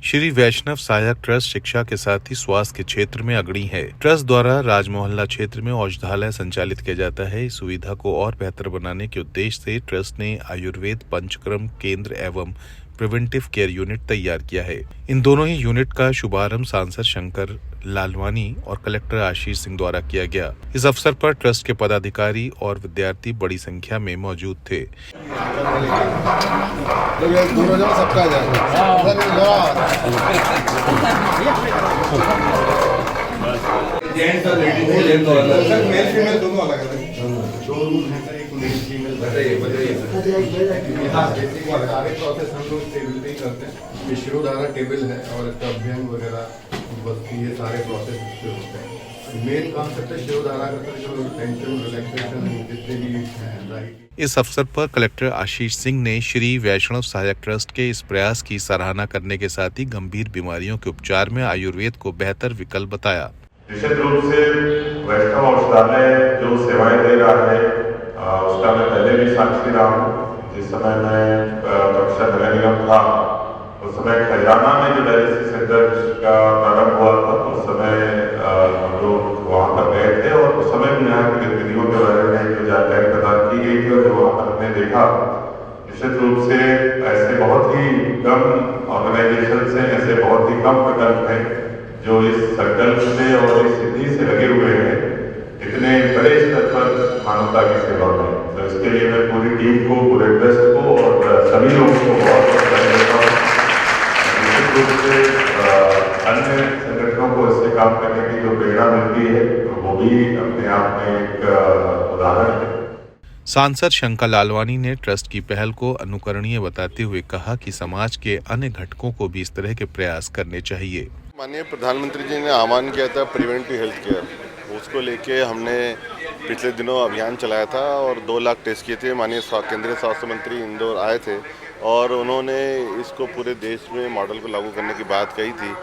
श्री वैष्णव सहायक ट्रस्ट शिक्षा के साथ ही स्वास्थ्य के क्षेत्र में अग्रणी है। ट्रस्ट द्वारा राजमोहल्ला क्षेत्र में औषधालय संचालित किया जाता है। इस सुविधा को और बेहतर बनाने के उद्देश्य से ट्रस्ट ने आयुर्वेद पंचकर्म केंद्र एवं प्रिवेंटिव केयर यूनिट तैयार किया है। इन दोनों ही यूनिट का शुभारंभ सांसद शंकर लालवानी और कलेक्टर आशीष सिंह द्वारा किया गया। इस अवसर पर ट्रस्ट के पदाधिकारी और विद्यार्थी बड़ी संख्या में मौजूद थे। शिरोधारा टेबल है और इसका अभ्यंग वगैरह बस ये सारे प्रोसेस इससे होते हैं। मेन कॉन्सेप्ट है शिरोधारा का जो टेंशन रिलैक्सेशन जितने भी एंजाइटी। इस अवसर पर कलेक्टर आशीष सिंह ने श्री वैष्णव सहायक ट्रस्ट के इस प्रयास की सराहना करने के साथ ही गंभीर बीमारियों के उपचार में आयुर्वेद को बेहतर विकल्प बताया। निश्चित रूप से वैष्णव औषधालय जो सेवाएं दे रहा है उसका मैं पहले भी साक्षी रहा हूँ। जिस समय मैं कक्षा नगर निगम था उस समय खजाना में जो डायलिसिस सेंटर का प्रारंभ हुआ था उस समय हम लोग वहाँ पर गए थे और उस समय भी यहाँ की गतिविधियों के बारे में जो जानकारी प्रदान की गई थी और जो वहाँ पर हमने देखा, निश्चित रूप से ऐसे बहुत ही कम ऑर्गेनाइजेशन हैं, ऐसे बहुत ही कम प्रकल्प हैं जो इस संकल्प से और इस सिद्धि से लगे हुए हैं इतने बड़े स्तर पर मानवता की सेवा में। तो इसके लिए मैं पूरी टीम को, पूरे ट्रस्ट को और सभी लोगों को बहुत धन्यवाद देता हूँ। निश्चित रूप से अन्य संगठनों को इससे काम करने की जो प्रेरणा मिलती है वो भी अपने आप में एक उदाहरण है। सांसद शंकर लालवानी ने ट्रस्ट की पहल को अनुकरणीय बताते हुए कहा कि समाज के अन्य घटकों को भी इस तरह के प्रयास करने चाहिए। माननीय प्रधानमंत्री जी ने आह्वान किया था प्रिवेंटिव हेल्थ केयर, उसको लेके हमने पिछले दिनों अभियान चलाया था और 2 लाख टेस्ट किए थे। माननीय केंद्रीय स्वास्थ्य मंत्री इंदौर आए थे और उन्होंने इसको पूरे देश में मॉडल को लागू करने की बात कही थी।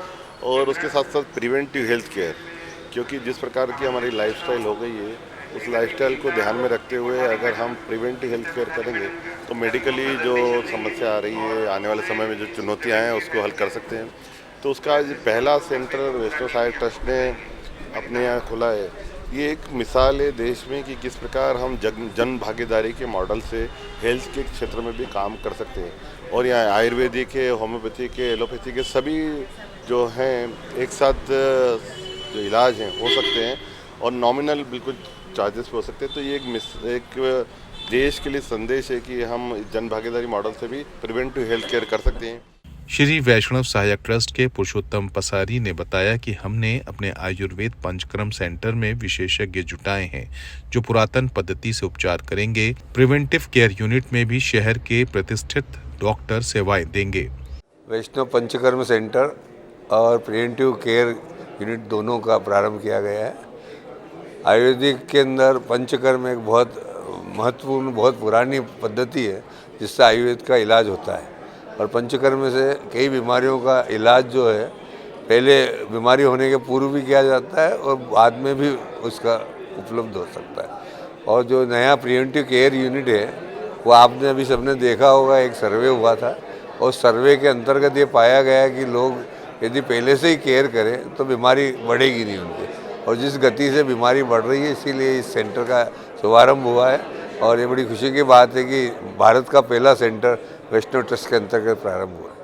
और उसके साथ साथ प्रिवेंटिव हेल्थ केयर, क्योंकि जिस प्रकार की हमारी लाइफस्टाइल हो गई है उस लाइफस्टाइल को ध्यान में रखते हुए अगर हम प्रिवेंटिव हेल्थ केयर करेंगे तो मेडिकली जो समस्या आ रही है, आने वाले समय में जो चुनौतियाँ हैं उसको हल कर सकते हैं। तो उसका आज पहला सेंटर वैष्णव सहायक ट्रस्ट ने अपने यहाँ खोला है। ये एक मिसाल है देश में कि किस प्रकार हम जन भागीदारी के मॉडल से हेल्थ के क्षेत्र में भी काम कर सकते हैं। और यहाँ आयुर्वेदिक है, होम्योपैथी के, एलोपैथी के सभी जो हैं एक साथ जो इलाज हैं हो सकते हैं और नॉमिनल बिल्कुल चार्जेस पे हो सकते हैं। तो ये एक देश के लिए संदेश है कि हम जन भागीदारी मॉडल से भी प्रिवेंटिव हेल्थ केयर कर सकते हैं। श्री वैष्णव सहायक ट्रस्ट के पुरुषोत्तम पसारी ने बताया कि हमने अपने आयुर्वेद पंचकर्म सेंटर में विशेषज्ञ जुटाए हैं जो पुरातन पद्धति से उपचार करेंगे। प्रिवेंटिव केयर यूनिट में भी शहर के प्रतिष्ठित डॉक्टर सेवाएं देंगे। वैष्णव पंचकर्म सेंटर और प्रिवेंटिव केयर यूनिट दोनों का प्रारंभ किया गया है। आयुर्वेदिक के अंदर पंचकर्म एक बहुत महत्वपूर्ण, बहुत पुरानी पद्धति है जिससे आयुर्वेद का इलाज होता है। और पंचकर्म से कई बीमारियों का इलाज जो है पहले बीमारी होने के पूर्व भी किया जाता है और बाद में भी उसका उपलब्ध हो सकता है। और जो नया प्रिवेंटिव केयर यूनिट है वो आपने अभी सबने देखा होगा, एक सर्वे हुआ था और सर्वे के अंतर्गत ये पाया गया कि लोग यदि पहले से ही केयर करें तो बीमारी बढ़ेगी नहीं उनकी। और जिस गति से बीमारी बढ़ रही है इसीलिए इस सेंटर का शुभारंभ हुआ है और ये बड़ी खुशी की बात है कि भारत का पहला सेंटर वैष्णव ट्रस्ट के अंतर्गत प्रारंभ हुआ है।